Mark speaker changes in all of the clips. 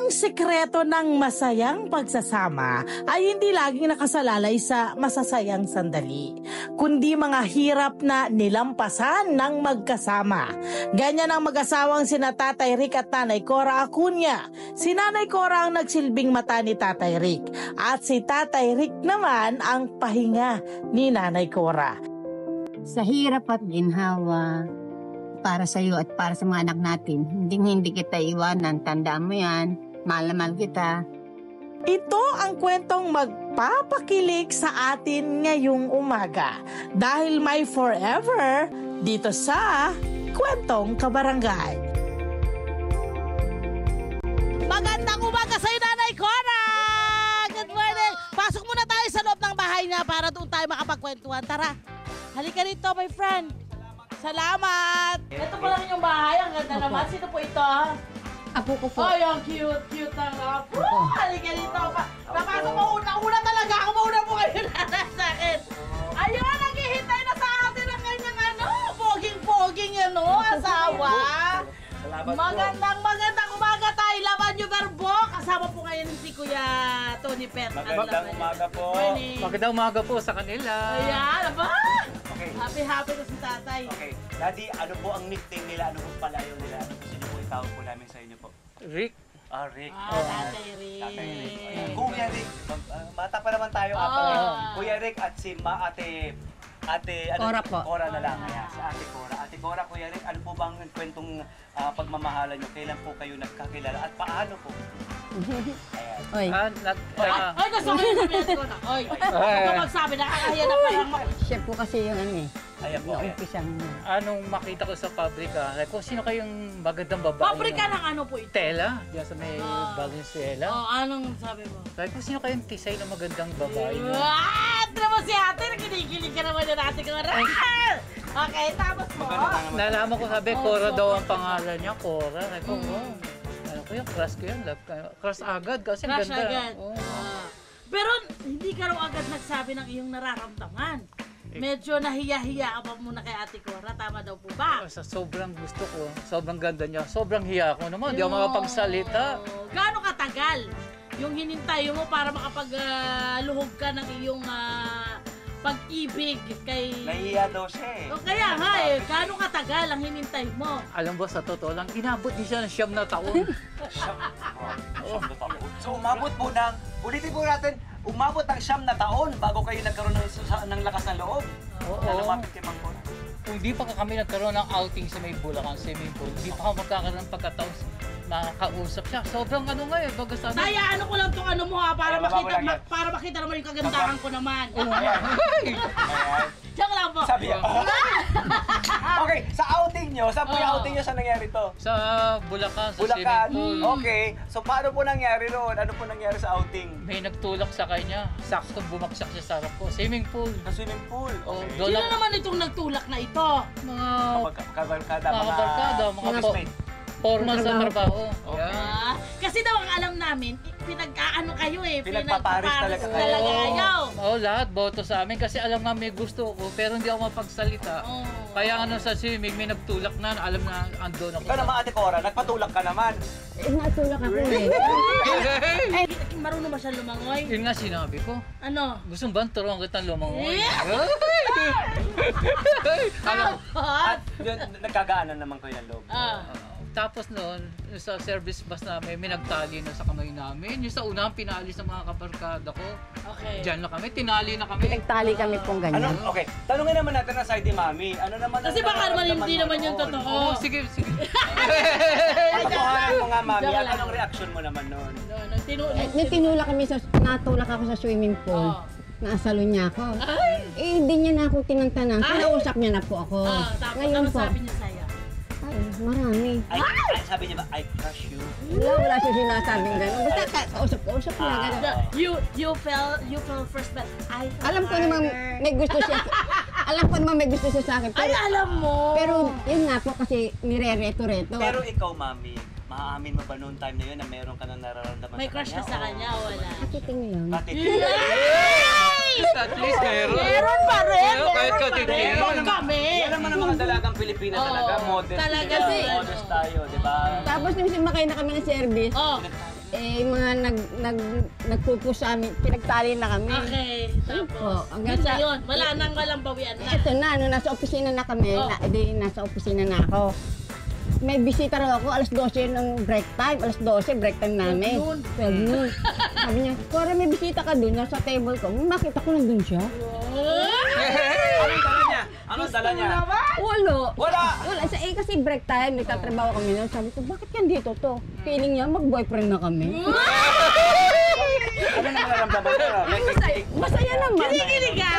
Speaker 1: Ang sekreto ng masayang pagsasama ay hindi laging nakasalalay sa masasayang sandali, kundi mga hirap na nilampasan ng magkasama. Ganyan ang mag-asawang sina Tatay Rick at Nanay Cora Acuña. Si Nanay Cora ang nagsilbing mata ni Tatay Rick at si Tatay Rick naman ang pahinga ni Nanay Cora.
Speaker 2: Sa hirap at ginhawa, para sa iyo at para sa mga anak natin, hindi kita iwanan. Tandaan mo yan, mahal na mahal kita.
Speaker 1: Ito ang kwentong magpapakilig sa atin ngayong umaga dahil may forever dito sa Kwentong Kabarangay. Magandang umaga sa'yo, Nanay Cora! Good morning! Pasok muna tayo sa loob ng bahay niya para doon tayo makapagkwentuhan. Tara, halika rito, my friend. Salamat! Ito po lang yung bahay. Ang ganda naman. Sino po ito?
Speaker 2: Apo ko po.
Speaker 1: Oh, yung cute ng apo. Halika dito. Napasok mo una talaga. Ako mauna po kayo na sa akin. Ayun, naghihintay na sa atin ang kanyang poging asawa. Magandang umaga tayo. Laban yung verbo. Kasama po ngayon si Kuya Tony Pet.
Speaker 3: Magandang umaga po.
Speaker 4: Magandang umaga po sa kanila.
Speaker 1: Ayan, aba!
Speaker 3: Okay.
Speaker 1: Happy na si tatay.
Speaker 3: Okay. Daddy, ano po ang nickname nila? Ano po palayo nila? Ano po sino po itawag po namin sa inyo po?
Speaker 4: Rick.
Speaker 3: Rick.
Speaker 1: Tatay Rick.
Speaker 3: Tatay Rick. Kuya Rick. Bata pa naman tayo. Kuya Rick at si Ate
Speaker 2: Cora po.
Speaker 3: Cora na lang. Ayan, si Ate Cora. Ate Cora, Kuya Rick, ano po bang kwentong pagmamahalan nyo? Kailan po kayo nagkakilala at paano po? Ayan.
Speaker 2: Oy,
Speaker 1: Ay, gusto ko yung sabihin ko na. Oy, huwag ka magsabi, nakakaya na parang
Speaker 2: siya po kasi yung
Speaker 3: Ayan po. Ayan.
Speaker 2: umpisang.
Speaker 4: Anong makita ko sa pabrika, like, kung sino kayong magandang babae.
Speaker 1: pabrika ng ano po ito?
Speaker 4: Tela, diyan sa may Valenzuela.
Speaker 1: Anong sabi mo?
Speaker 4: Like, kung sino kayong tisay na magandang babae.
Speaker 1: Ito mo si ate, nakikilig ka naman na natin ko. Okay, tapos mo.
Speaker 4: Nalaman ko, sabi, Cora daw ang pangalan niya, Cora. Like, ano ko yun, crush ko yun, love ko. Crush agad kasi
Speaker 1: Crush
Speaker 4: ganda.
Speaker 1: agad. Pero hindi ka raw agad nagsabi ng iyong nararamdaman. Medyo nahiya-hiya ka pa muna kay Ate Cora. Tama daw po ba?
Speaker 4: Sa sobrang gusto ko, sobrang ganda niya, sobrang hiya ko naman, di ako makapagsalita.
Speaker 1: Gaano katagal yung hinintay mo para makapagluhog ka ng iyong pag-ibig kay...
Speaker 3: Nahiya daw siya eh.
Speaker 1: O kaya nga gaano katagal ang hinintay mo?
Speaker 4: Alam mo, sa totoo lang, inabot din siya ng 9 na taon.
Speaker 3: So umabot po ng, ulitin po natin, umabot ng 9 na taon bago kayo nagkaroon ng lakas ng loob.
Speaker 4: Oo.
Speaker 3: Lumapit kay Mang Cora.
Speaker 4: Kung di pa kami nagkaroon ng outing sa may Bulacan swimming pool, di pa ako magkakaroon ng pagkataon makakausap siya. Sobrang ano nga bago sabi.
Speaker 1: Daya, ano ko lang itong ano mo para
Speaker 3: Ayan,
Speaker 1: makita
Speaker 3: lang yan.
Speaker 1: para makita naman yung kagandahan ko naman.
Speaker 3: Ayan. Ayan.
Speaker 1: Joke lang po.
Speaker 3: Sabi niya. Okay, sa outing nyo, saan po yung outing nyo sa nangyari to?
Speaker 4: Sa Bulacan, sa
Speaker 3: Bulacan.
Speaker 4: swimming pool.
Speaker 3: Okay, so paano po nangyari roon? Ano po nangyari sa outing?
Speaker 4: May nagtulak sa kanya. Sakto bumagsak siya sa harap ko. Swimming pool.
Speaker 3: Sa swimming pool. Okay.
Speaker 4: Doon
Speaker 1: Sino
Speaker 4: ako-
Speaker 1: naman itong nagtulak na ito?
Speaker 4: Mga
Speaker 3: Kabarkada,
Speaker 4: mga barkada, mga
Speaker 3: classmate.
Speaker 4: formal sa trabaho.
Speaker 3: Okay.
Speaker 4: Yan.
Speaker 1: Kasi daw ang alam namin, pinagkaano kayo
Speaker 3: Pinagpaparis talaga kayo.
Speaker 1: talaga ayaw.
Speaker 4: Oo, lahat boto sa amin kasi alam nga may gusto ko pero hindi ako mapagsalita.
Speaker 1: Oh.
Speaker 4: Kaya ano sa swimming, may nagtulak na, alam na andun ako.
Speaker 3: Ikaw naman, Ate Cora, nagpatulak ka naman.
Speaker 2: Natulak ako
Speaker 1: Ay, marunong ba siya lumangoy?
Speaker 4: Yun nga sinabi ko.
Speaker 1: Ano?
Speaker 4: Gusto mo ba turuan kitang lumangoy?
Speaker 3: At yun, nagkagaanan naman kayo ng loob.
Speaker 4: Tapos noon, sa service bus namin, may nagtali na sa kamay namin. Yung sa unang pinaalis ng mga kabarkada ko.
Speaker 1: Okay.
Speaker 4: Diyan na kami, tinali na kami.
Speaker 2: Nagtali kami pong ganyan.
Speaker 3: Ano? Okay, tanungin naman natin ang side ni Mami. Ano naman ang
Speaker 1: Kasi baka naman
Speaker 3: nararamdaman
Speaker 1: hindi
Speaker 3: mo
Speaker 1: naman yung
Speaker 3: noon?
Speaker 1: totoo.
Speaker 4: Oo, sige.
Speaker 3: Patuhanan mo nga, Mami,
Speaker 1: Joke
Speaker 3: at
Speaker 1: lang.
Speaker 3: anong reaction mo naman noon?
Speaker 2: Nung tinulak kami natulak ako sa swimming pool. Naasalo niya ako. Hindi niya na ako tinantanan. Kinausap niya na po ako.
Speaker 1: Tapos
Speaker 2: Ngayon
Speaker 1: ano
Speaker 2: po,
Speaker 1: sabi niya sa'yo?
Speaker 2: ay, marami.
Speaker 3: Ay, sabi niya ba, I crush you?
Speaker 2: Wala siya sinasabing gano'n. Basta kausap na gano'n.
Speaker 1: You fell first but I fell
Speaker 2: Alam ko naman
Speaker 1: harder.
Speaker 2: may gusto siya. Alam ko naman may gusto siya sa akin.
Speaker 1: Ay, alam mo.
Speaker 2: Pero yun nga po kasi nire-reto-reto.
Speaker 3: Pero ikaw, Mami, maaamin mo ba noong time na yun na meron ka nang nararamdaman
Speaker 1: May crush ka sa kanya o wala?
Speaker 2: Katiting lang.
Speaker 3: Katiting.
Speaker 4: At least meron.
Speaker 1: Meron pa rin!
Speaker 4: Meron, kahit
Speaker 1: Meron pa
Speaker 4: katiting.
Speaker 1: rin! Meron kami!
Speaker 3: Yan naman ang mga dalagang Pilipina talaga, modest.
Speaker 1: talaga
Speaker 3: sila,
Speaker 1: si-
Speaker 3: modest tayo, di ba?
Speaker 2: Tapos nung sumakay na kami ng service,
Speaker 1: Oh,
Speaker 2: Eh, mga nagpupus sa amin, pinagtali na kami.
Speaker 5: Okay,
Speaker 2: Ano po,
Speaker 5: tapos.
Speaker 2: hanggang
Speaker 5: Yun na
Speaker 2: sa-
Speaker 5: yun. Wala nang walang bawian na.
Speaker 2: Ito na, nasa opisina na kami,
Speaker 5: Oh.
Speaker 2: nasa opisina na ako. May bisita raw ako, alas 12 ng break time. Alas 12, break time namin. 12 noon. Sabi niya, Cora, may bisita ka dun, nasa table ko. Makita ko nandun siya.
Speaker 3: Anong dala niya? Anong dala niya?
Speaker 2: Wala. Kasi break time, nagtatrabaho kami nun. Sabi ko, bakit yan dito to? Feeling niya, mag-boyfriend na kami.
Speaker 3: Ano na nararamdaman niya?
Speaker 2: Masaya naman.
Speaker 5: Kinikilig ka?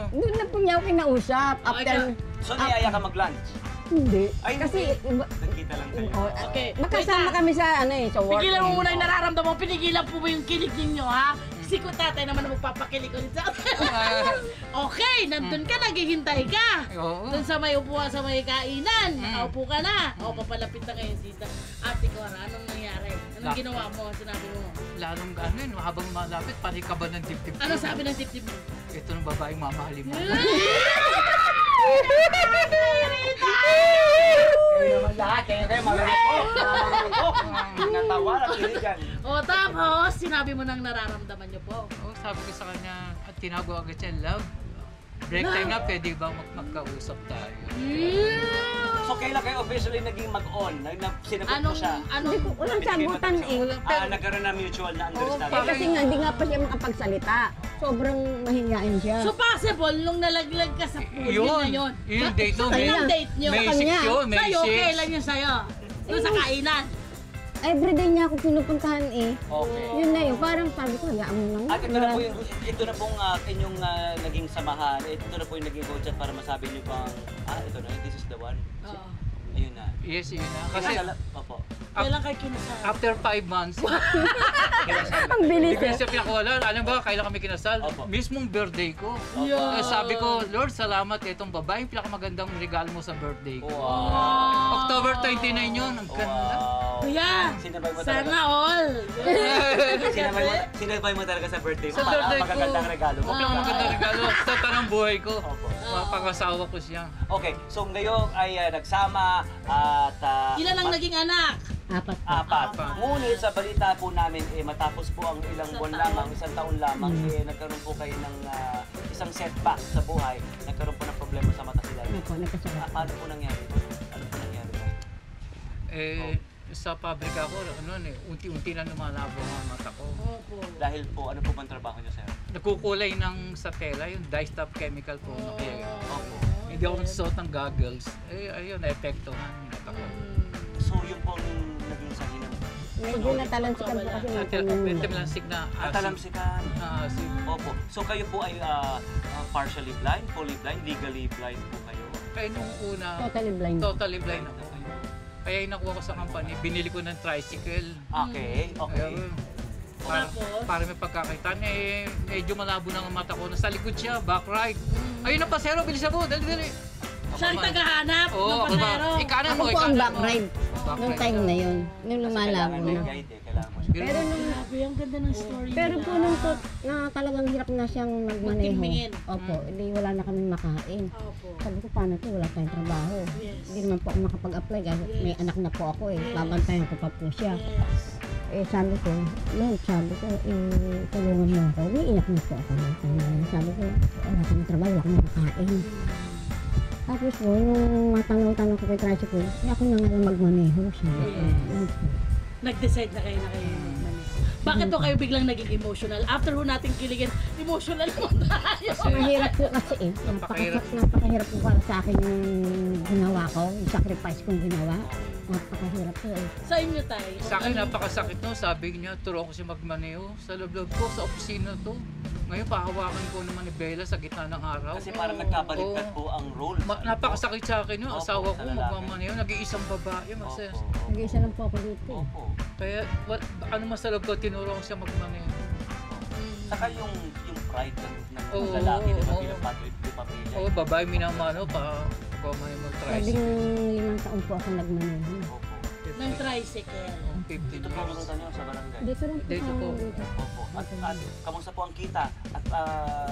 Speaker 2: Doon na po niya ako kinausap. After,
Speaker 3: So, niyaya ka mag-lunch?
Speaker 2: hindi.
Speaker 3: Ay,
Speaker 2: Kasi,
Speaker 3: nagkita lang kayo.
Speaker 5: Okay.
Speaker 2: magkasama kami sa sa work.
Speaker 5: Pigilan mo muna yung nararamdaman mo. Pinigilan po ba yung kilig ninyo, ha? Si ko tatay naman ang magpapakilig ulit sa Okay, nandun ka, naghihintay ka.
Speaker 4: Oo.
Speaker 5: Doon sa may upuan, sa may kainan. Nakaupo ka na. O, papalapit na kayo sita. Ate Cora, anong nangyari? Anong ginawa mo? Sinabi mo?
Speaker 4: Lalong gano'n, habang malapit, pati ka ba ng dibdib ko?
Speaker 5: Ano sabi ng tip-tip mo?
Speaker 4: Ito ng babaeng mamahalin mo.
Speaker 3: Kayo naman lahat, kayo marunok. Natawa, nakiligan.
Speaker 5: O, tapos, sinabi mo nang nararamdaman niyo po.
Speaker 4: Oo, sabi ko sa kanya, at tinago agad siya, love. Break time na, pwede ba magkausap tayo?
Speaker 3: So, kailan kayo officially naging mag-on? Sinagot mo siya?
Speaker 2: Hindi ko, walang sagutan eh.
Speaker 3: Nagkaroon na mutual na understanding.
Speaker 2: Eh, kasi nga, hindi nga pa siya makapagsalita. Sobrang mahihain siya.
Speaker 5: So, possible, nung nalaglag ka sa pool, yun na yun.
Speaker 4: Yun yung date mo.
Speaker 5: Yun ang date nyo.
Speaker 4: May
Speaker 2: Sa kanya.
Speaker 4: 6 yun, may
Speaker 5: Sa'yo,
Speaker 4: 6.
Speaker 5: kailan yun sa'yo? Doon sa kainan.
Speaker 2: Everyday niya ako pinupuntahan eh.
Speaker 3: Okay.
Speaker 2: Yun na yun. Parang sabi ko, hayaan mo lang.
Speaker 3: At ito na pong inyong naging samahan, ito na po yung naging road chat para masabi niyo pang, ito na, this is the one.
Speaker 5: Oo.
Speaker 3: Ayun na.
Speaker 4: Yes, yun na. Kasi
Speaker 3: Opo.
Speaker 5: Kailan kayo kinasal?
Speaker 4: after 5 months,
Speaker 2: Ang bilis
Speaker 4: hindi ko
Speaker 2: eh.
Speaker 4: siya pinakawala. Alam ba, kailan kami kinasal?
Speaker 3: Opo.
Speaker 4: Mismong birthday ko.
Speaker 5: Yeah.
Speaker 4: Eh, sabi ko, Lord, salamat itong babaeng pinakamagandang regalo mo sa birthday ko.
Speaker 3: Wow.
Speaker 4: October 29 yun, ang ganda.
Speaker 3: Wow.
Speaker 5: Kuya,
Speaker 3: Sinabay mo
Speaker 5: sana
Speaker 3: talaga.
Speaker 5: all.
Speaker 3: Sinabay mo talaga sa birthday mo
Speaker 4: Sa
Speaker 3: para
Speaker 4: birthday ko.
Speaker 3: magagandang regalo mo.
Speaker 4: Pinakamagandang regalo sa tanang buhay ko.
Speaker 3: Opo.
Speaker 4: Pag-asawa ko siya.
Speaker 3: Okay, so ngayon ay nagsama at
Speaker 5: Ilan ang naging anak?
Speaker 2: Apat.
Speaker 3: apat. Ngunit sa balita po namin, matapos po ang ilang buwan lamang, isang taon lamang, nagkaroon po kayo ng isang setback sa buhay. Nagkaroon po ng problema sa mata sila.
Speaker 2: Ano po, nagkasama.
Speaker 3: Ano po nangyari? Ano po nangyari?
Speaker 4: Sa pabrika ko, unti-unti na lumalabo ang mata ko.
Speaker 5: Opo.
Speaker 3: Dahil po, ano po bang trabaho niyo, sir?
Speaker 4: Nagkukulay ng sa tela, yung dye-stop chemical po.
Speaker 3: Opo.
Speaker 4: Hindi ako nagsusuot ng goggles. Ayun, naepektuhan yung mata ko.
Speaker 3: So, yun po ang naging sahinan.
Speaker 2: Medyo natalansikan po kasi ng
Speaker 4: Talamsik na
Speaker 3: Talamsikan.
Speaker 4: acid.
Speaker 3: Opo. So, kayo po ay partially blind, fully blind, legally blind po kayo.
Speaker 4: Kaya nung una,
Speaker 2: totally blind.
Speaker 4: totally blind ako. Kaya yung nakuha ko sa company, binili ko ng tricycle.
Speaker 3: Okay, okay.
Speaker 4: Ayun. Para,
Speaker 5: Tapos?
Speaker 4: para may pagkakitaan, medyo malabo na ang mata ko. Nasa likod siya, back right. Ayun ang pasero, bilisan mo, dali.
Speaker 5: Siya ang tagahanap ng
Speaker 4: Oo, ako ba?
Speaker 5: pasero.
Speaker 4: Ikanan
Speaker 2: Ako
Speaker 4: mo,
Speaker 2: po ang
Speaker 4: ikanan
Speaker 2: back
Speaker 4: mo.
Speaker 2: ride.
Speaker 4: Back
Speaker 2: Nung
Speaker 4: ride.
Speaker 2: time na yun. Nung
Speaker 3: Kasi
Speaker 2: lumalabo
Speaker 3: kailangan may
Speaker 2: na.
Speaker 3: guide kailangan mo siya.
Speaker 2: Pero nung
Speaker 5: Grabe, ang ganda ng story
Speaker 2: Pero
Speaker 5: nila.
Speaker 2: po nung na talagang hirap na siyang magmaneho.
Speaker 5: Magtingin.
Speaker 2: Opo, hindi wala na kaming makain.
Speaker 5: Opo.
Speaker 2: Sabi ko, paano to? Wala tayong trabaho.
Speaker 5: Yes.
Speaker 2: Hindi naman po ako makapag-apply kasi
Speaker 5: Yes.
Speaker 2: may anak na po ako eh.
Speaker 5: Yes.
Speaker 2: Babantayan ko pa po siya.
Speaker 5: Yes.
Speaker 2: Eh sabi ko, Lord, tulungan mo ako. Umiiyak na po ako. Sabi ko, wala kaming trabaho, wala kaming makain. Tapos po, nung matanong-tanong ko kay tricycle, ako na nga lang magmaneho. Sabi ko, "Yun po."
Speaker 5: Nag-decide na kayo magmaneho. Bakit to kayo biglang naging emotional? After ho natin kiligin, emotional naman tayo.
Speaker 2: Mahirap po kasi eh.
Speaker 4: Napakahirap.
Speaker 2: Napakahirap po para sa akin yung ginawa ko, yung sacrifice kong ginawa. Napakahirap po eh.
Speaker 5: Sa inyo tayo.
Speaker 4: Sa akin, napakasakit no. Sabi niya, turo ko siya magmaneho. Sa loob ko, sa opisina to. Ngayon, pahawakan ko naman ni Bella sa gitna ng araw.
Speaker 3: Kasi parang nagkabaliktad
Speaker 4: Oo.
Speaker 3: po ang role.
Speaker 4: Napakasakit sa akin yun.
Speaker 3: Opo,
Speaker 4: Asawa ko
Speaker 3: sa lalaki.
Speaker 4: magmamaneho. Nag-iisang babae. Masaya.
Speaker 3: Opo.
Speaker 2: Nag-isa lang po ako dito eh.
Speaker 3: Opo.
Speaker 4: Kaya, ano mas sa loob ko, tinuro ko siya magmaneho.
Speaker 3: Saka yung pride ng
Speaker 4: Oo,
Speaker 3: lalaki, di ba,
Speaker 4: oo.
Speaker 3: bilang pamilya.
Speaker 4: Oo, babae minamano pa. Pagmamaneho
Speaker 2: Labing
Speaker 4: mag-tricycle.
Speaker 2: 5 taon po ako nagmaneho.
Speaker 3: Opo.
Speaker 5: Ng tricycle.
Speaker 4: 15
Speaker 3: Dito po
Speaker 4: years.
Speaker 3: pumunta niyo sa barangay.
Speaker 2: Dito lang po
Speaker 4: Dito
Speaker 2: sa
Speaker 4: po.
Speaker 2: dito.
Speaker 3: Opo. At kamusta po ang kita? At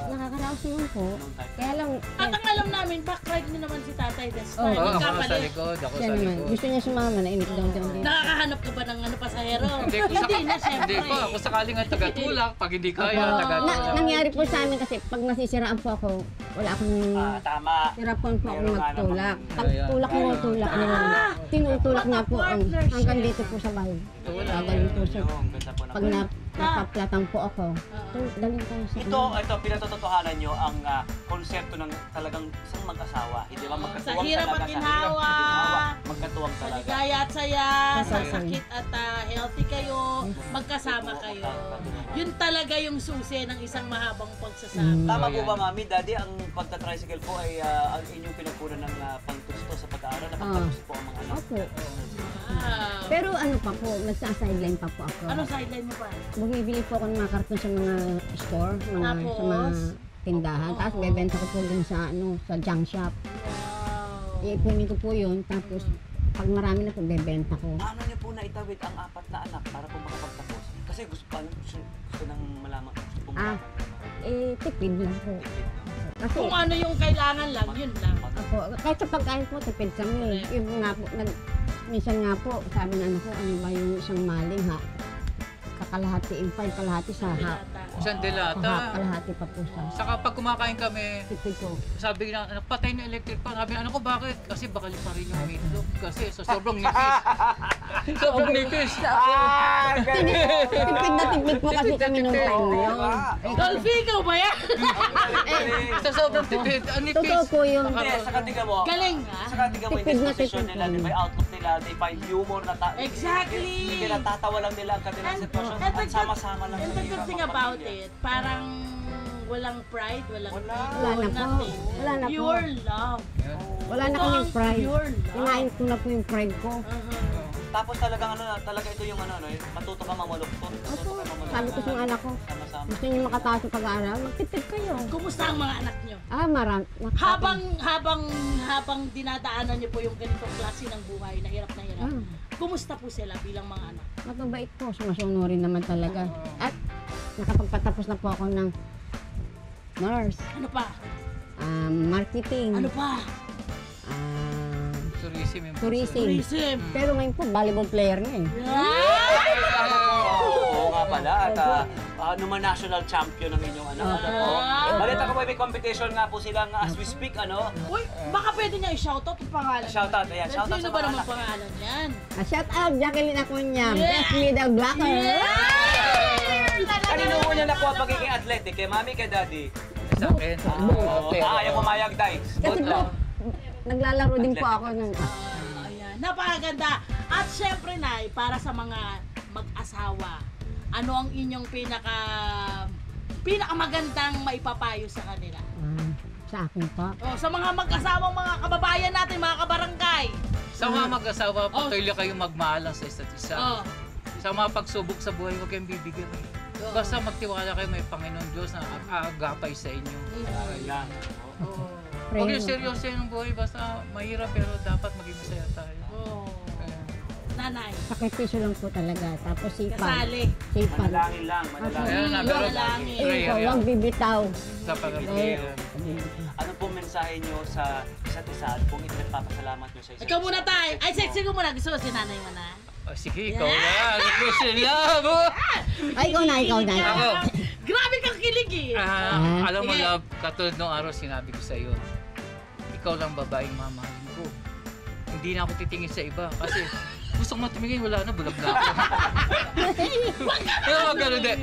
Speaker 2: Nakakaraos naman po.
Speaker 3: noong time?
Speaker 2: Kaya lang,
Speaker 5: At ang alam namin, backride niyo naman si Tatay Des.
Speaker 2: Oo,
Speaker 4: Oo, ako sa
Speaker 5: Nagkapalit.
Speaker 4: likod, ako
Speaker 2: siya
Speaker 4: sa
Speaker 2: naman.
Speaker 4: likod.
Speaker 2: Gusto niya sumama na init daw dyan.
Speaker 5: Nakakahanap ka ba ng pasahero?
Speaker 4: Hindi ko
Speaker 5: Hindi na,
Speaker 4: Hindi
Speaker 5: syempre.
Speaker 4: ko, ako sakaling ang tagatulak. Pag hindi kaya,
Speaker 2: Opo.
Speaker 4: tagatulak.
Speaker 2: Nangyari po sa amin kasi pag nasisiraan po ako, wala akong
Speaker 3: Tama.
Speaker 2: hirapan po akong
Speaker 3: Meron nga
Speaker 2: magtulak.
Speaker 3: namang-
Speaker 2: Pag tulak mo, tulak mo. Tinutulak niya po ang hanggang dito po sa bahay. Gagaling po siya.
Speaker 3: Yung ganda po ng
Speaker 2: Pag napaplatang po ako, daling ko sa
Speaker 3: Ito, pinatotohanan nyo ang konsepto ng talagang isang mag-asawa. Hindi ba?
Speaker 5: Sa
Speaker 3: Magkatuwang
Speaker 5: hirap
Speaker 3: talaga.
Speaker 5: at ginhawa.
Speaker 3: Magkatuwang
Speaker 5: Sa
Speaker 3: talaga.
Speaker 5: ligaya at saya, sa
Speaker 2: Totoo.
Speaker 5: sakit at healthy kayo, magkasama kayo. Yun talaga yung susi ng isang mahabang pagsasama.
Speaker 3: Tama po ba, Mami? Daddy, ang pagta-tricycle po ay ang inyong pinagkunan ng pangtusto sa pag-aaral na pagtapos po ang mga anak.
Speaker 2: Opo.
Speaker 5: Wow.
Speaker 2: Pero ano pa po, nagsa-sideline pa po ako.
Speaker 5: Ano sideline mo pa?
Speaker 2: Bumibili po ako ng mga karton sa mga store, sa mga
Speaker 5: Tapos?
Speaker 2: tindahan. Tapos bebenta ko po dun sa, sa junk shop.
Speaker 5: Wow.
Speaker 2: Iipunin ko po yun, tapos pag marami na po, bebenta ko.
Speaker 3: Paano niyo po naitawid ang 4 na anak para po makapagtapos? Kasi gusto nang malaman. Gusto pong
Speaker 2: Ah.
Speaker 3: malaman.
Speaker 2: Tipid lang po. Kasi,
Speaker 5: Kung ano yung kailangan lang, yun lang.
Speaker 2: ako, kahit sa pagkain po, tipid kami. Yung nga po, minsan nga po, sabi ng anak ko, ano ba yung isang maling ha? Kakalahatiin pa, yung kalahati sa
Speaker 4: Isang delata.
Speaker 2: kalahati pa po sa
Speaker 4: Saka pag kumakain kami,
Speaker 2: tipid ko.
Speaker 4: sabi ng anak, patay na electric pan. Sabi ng anak ko, bakit? Kasi baka pa rin yung meatloaf. Kasi sobrang nipis. Sobrang nipis.
Speaker 2: Tipid na tipid po kasi kami nung time na yun.
Speaker 5: Dolphy, ikaw ba yan?
Speaker 4: Sa sobrang tipid, ang nipis.
Speaker 2: Totoo po yun.
Speaker 3: Hindi, saka tingnan mo.
Speaker 5: Galing ha?
Speaker 3: Saka tingnan mo yung
Speaker 2: Tipid na
Speaker 3: disposition
Speaker 2: tipid
Speaker 3: nila,
Speaker 2: po.
Speaker 3: di ba? Yung outlook nila, they find humor na
Speaker 5: Exactly.
Speaker 3: Hindi nila tatawa lang nila ang kanilang sitwasyon at sama-sama lang
Speaker 5: And the good
Speaker 3: nila
Speaker 5: thing about it, parang walang pride, walang
Speaker 3: Wala.
Speaker 5: ego,
Speaker 2: Wala na po.
Speaker 5: nothing.
Speaker 2: Wala na po.
Speaker 5: Pure love.
Speaker 2: Wala na
Speaker 5: Ito
Speaker 2: kaming
Speaker 5: ang
Speaker 2: pride.
Speaker 5: Pure love.
Speaker 2: Kinain ko na po yung pride ko.
Speaker 3: Tapos talagang talaga ito yung matuto ka mamuluktot. Matuto ka mamuluktot.
Speaker 2: Sabi ko sa mga anak ko,
Speaker 3: Sama-sama.
Speaker 2: gusto niyo makataas sa pag-aaral, magtipid kayo.
Speaker 5: Kumusta ang mga anak nyo?
Speaker 2: Marami.
Speaker 5: Habang dinadaanan niyo po yung ganitong klase ng buhay na hirap na hirap. Kumusta po sila bilang mga anak?
Speaker 2: Mababait po, sumasunurin naman talaga. At nakapagpatapos na po ako ng nurse,
Speaker 5: Ano pa?
Speaker 2: marketing,
Speaker 5: Ano pa?
Speaker 4: Tourism yung
Speaker 2: tourism.
Speaker 5: Tourism.
Speaker 2: Pero ngayon po, volleyball player na eh.
Speaker 3: Oo nga pala. At naman national champion ng inyong anak. Ano po? Balita ko po may competition nga po silang as we speak.
Speaker 5: Uy, baka pwede niya i-shoutout yung pangalan.
Speaker 3: Shoutout. Ayan,
Speaker 5: Dahil
Speaker 3: shoutout
Speaker 5: sino
Speaker 3: sa
Speaker 5: ba
Speaker 3: mga
Speaker 5: naman
Speaker 3: anak.
Speaker 5: pangalan yan?
Speaker 2: Shout out, Jacqueline Acuña,
Speaker 5: Yeah.
Speaker 2: best middle blocker.
Speaker 3: Kanino mo niya nakuha pagiging athletic? Kay mami, kay daddy?
Speaker 4: sa akin.
Speaker 3: Ayaw pumayag, Dykes.
Speaker 2: Kasi po, naglalaro din po ako ng...
Speaker 5: Ayan, napakaganda. At syempre, Nay, para sa mga mag-asawa, ano ang inyong pinakamagandang maipapayo sa kanila?
Speaker 2: Sa akin po.
Speaker 5: Sa mga mag-asawang mga kababayan natin, mga kabarangay.
Speaker 4: Sa mga mag-asawa, patuloy kayong magmahal sa isa't isa.
Speaker 5: Oh.
Speaker 4: Sa mga pagsubok sa buhay, huwag kayong bibigyan. Basta magtiwala kayo, may Panginoon Diyos na aagapay sa inyo.
Speaker 3: Ayan.
Speaker 4: Huwag yung seryoso yung buhay, basta mahirap pero dapat maging masaya tayo. Ayan.
Speaker 5: Nanay,
Speaker 2: Sakripisyo lang po talaga. Tapos sipan.
Speaker 5: kasali.
Speaker 2: Sipan.
Speaker 3: Manalangin lang,
Speaker 4: Ayan na, pero
Speaker 5: Manalangin.
Speaker 2: Ikaw, huwag bibitaw.
Speaker 4: sa pag-ibig.
Speaker 3: Ano po mensahe nyo sa isa't isa at kung ipagpapasalamat nyo sa isa't
Speaker 5: Ikaw muna, Tay. Ay, sexy ko muna. Gusto ko si nanay mo na.
Speaker 4: Sige, ikaw na. Christian love!
Speaker 2: Ay, ikaw na.
Speaker 4: Ako,
Speaker 5: Grabe kang kilig eh.
Speaker 4: alam mo,
Speaker 5: Sige.
Speaker 4: love, katulad nung araw sinabi ko sa iyo, ikaw lang babaeng mamahalin ko. Hindi na ako titingin sa iba kasi gusto ko matumingin, wala na, bulag na ako. Pero wag gano'n din.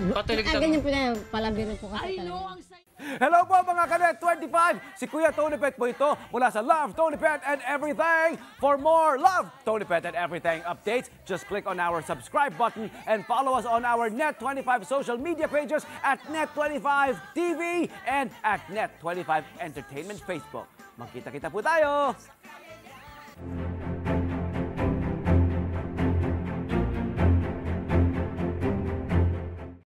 Speaker 4: Patuloy
Speaker 2: Ah, ganyan po na. Palabiro po kasi
Speaker 5: I
Speaker 2: talaga.
Speaker 5: know ang saya.
Speaker 6: Hello po mga Kanet 25! Si Kuya Tony Pet po ito mula sa Love, Tony Pet and Everything. For more Love, Tony Pet and Everything updates, just click on our subscribe button and follow us on our Net25 social media pages at Net25 TV and at Net25 Entertainment Facebook. Magkita-kita po tayo!